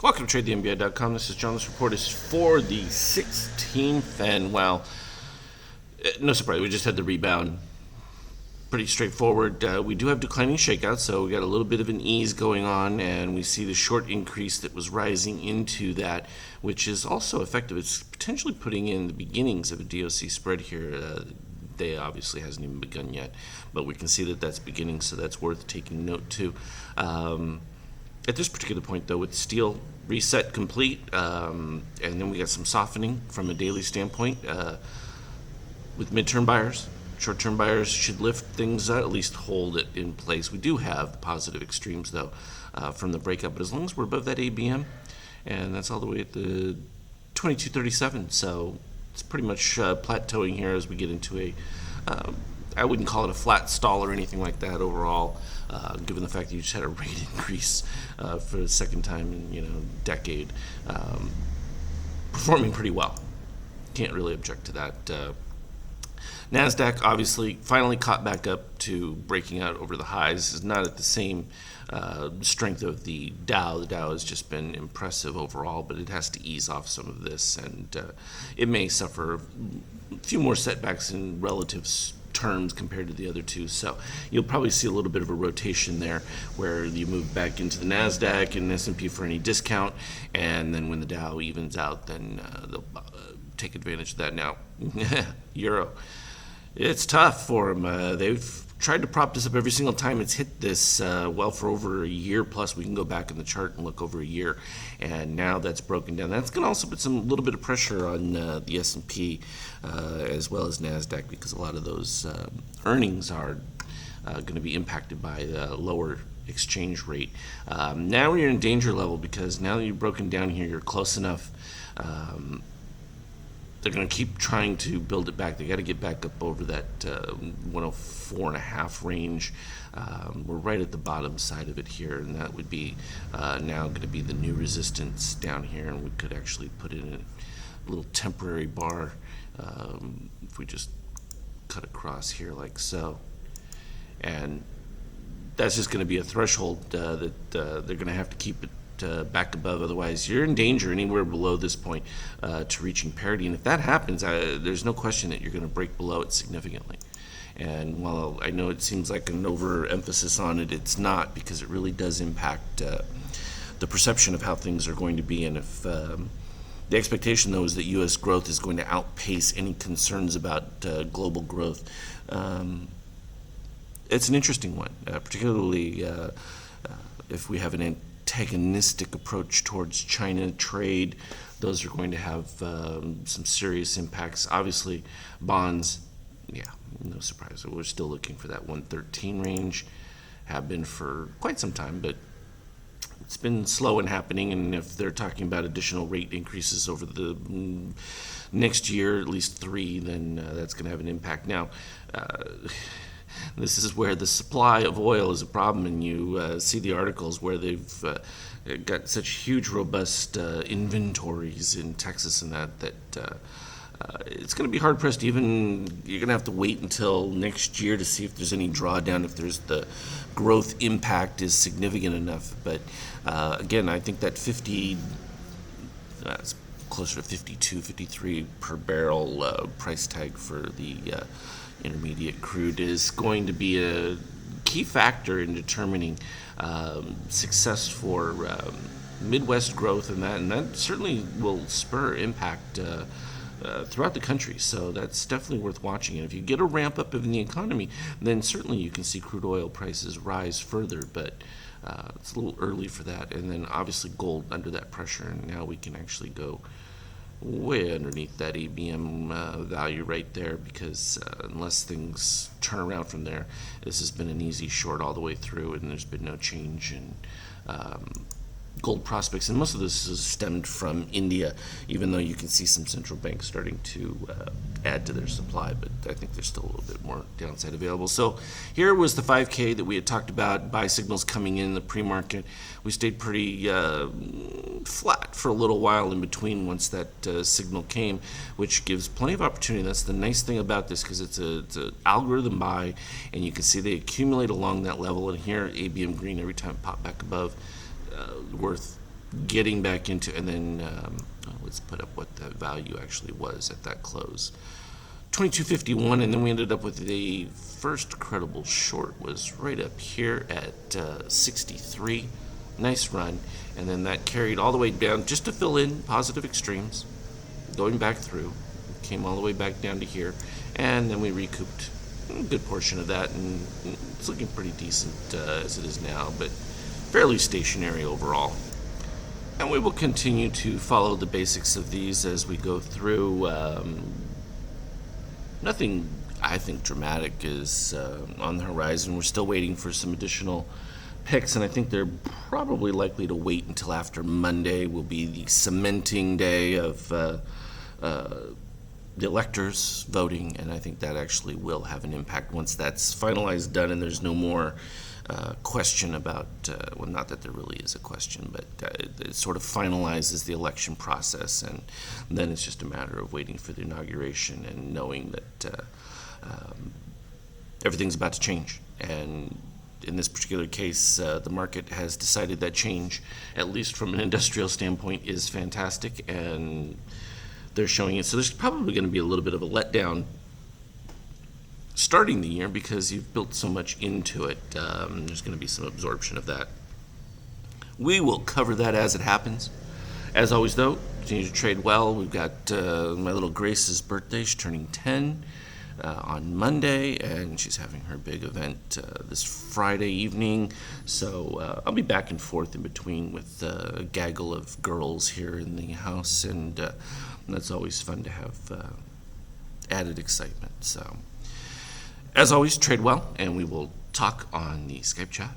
Welcome to TradeTheNBA.com. This is John. This report is for the 16th, and well, no surprise, we just had the rebound. Pretty straightforward. We do have declining shakeouts, so we got a little bit of an ease going on, and we see the short increase that was rising into that, which is also effective. It's potentially putting in the beginnings of a DOC spread here. Day obviously hasn't even begun yet, but we can see that that's beginning, so that's worth taking note to. At this particular point, though, with steel reset complete, and then we got some softening from a daily standpoint with midterm buyers. Short-term buyers should lift things out, at least hold it in place. We do have positive extremes, though, from the breakup, but as long as we're above that ABM, and that's all the way at the 2237, so it's pretty much plateauing here as we get into a I wouldn't call it a flat stall or anything like that overall, given the fact that you just had a rate increase for the second time in decade, performing pretty well. Can't really object to that. NASDAQ obviously finally caught back up to breaking out over the highs. This is not at the same strength of the Dow. The Dow has just been impressive overall, but it has to ease off some of this, and it may suffer a few more setbacks in relative terms compared to the other two. So you'll probably see a little bit of a rotation there where you move back into the NASDAQ and S&P for any discount, and then when the Dow evens out, then they'll take advantage of that. Now, Euro. It's tough for them. They've tried to prop this up every single time it's hit this, for over a year plus. We can go back in the chart and look over a year, and now that's broken down. That's going to also put some little bit of pressure on the S&P as well as NASDAQ, because a lot of those earnings are going to be impacted by the lower exchange rate. Now you're in danger level, because now that you've broken down here, you're close enough. They're going to keep trying to build it back. They got to get back up over that 104.5 range. We're right at the bottom side of it here, and that would be now going to be the new resistance down here, and we could actually put in a little temporary bar if we just cut across here like so. And that's just going to be a threshold that they're going to have to keep it back above. Otherwise, you're in danger anywhere below this point to reaching parity. And if that happens, there's no question that you're going to break below it significantly. And while I know it seems like an overemphasis on it, it's not, because it really does impact the perception of how things are going to be. And if the expectation, though, is that U.S. growth is going to outpace any concerns about global growth, it's an interesting one, particularly if we have an antagonistic approach towards China trade. Those are going to have some serious impacts. Obviously, bonds, no surprise. We're still looking for that 113 range, have been for quite some time, but it's been slow in happening. And if they're talking about additional rate increases over the next year, at least 3, then that's going to have an impact. Now, this is where the supply of oil is a problem, and you see the articles where they've got such huge, robust inventories in Texas and that it's going to be hard-pressed. You're going to have to wait until next year to see if there's any drawdown, if there's the growth impact is significant enough. But again, I think that 50, it's closer to 52, 53 per barrel price tag for the intermediate crude is going to be a key factor in determining success for Midwest growth, and that certainly will spur impact throughout the country. So that's definitely worth watching. And if you get a ramp up in the economy, then certainly you can see crude oil prices rise further, but it's a little early for that. And then obviously gold under that pressure, and now we can actually go way underneath that ABM value right there, because unless things turn around from there, this has been an easy short all the way through, and there's been no change in gold prospects. And most of this is stemmed from India, even though you can see some central banks starting to add to their supply, but I think there's still a little bit more downside available. So here was the 5K that we had talked about, buy signals coming in the pre-market. We stayed pretty flat for a little while in between once that signal came, which gives plenty of opportunity. That's the nice thing about this, because it's an algorithm buy, and you can see they accumulate along that level. And here, ABM green, every time it popped back above, worth getting back into, and then let's put up what the value actually was at that close. 2251, and then we ended up with the first credible short was right up here at 63. Nice run, and then that carried all the way down just to fill in positive extremes, going back through, came all the way back down to here, and then we recouped a good portion of that, and it's looking pretty decent as it is now, but fairly stationary overall. And we will continue to follow the basics of these as we go through. Nothing, I think, dramatic is on the horizon. We're still waiting for some additional picks, and I think they're probably likely to wait until after Monday will be the cementing day of the electors voting, and I think that actually will have an impact once that's finalized, done, and there's no more question about, well, not that there really is a question, but it sort of finalizes the election process, and then it's just a matter of waiting for the inauguration and knowing that everything's about to change. And in this particular case, the market has decided that change, at least from an industrial standpoint, is fantastic, and they're showing it. So there's probably going to be a little bit of a letdown starting the year because you've built so much into it. There's going to be some absorption of that. We will cover that as it happens. As always, though, continue to trade well. We've got my little Grace's birthday. She's turning 10 on Monday, and she's having her big event this Friday evening. So I'll be back and forth in between with a gaggle of girls here in the house, and that's always fun to have added excitement. So, as always, trade well, and we will talk on the Skype chat.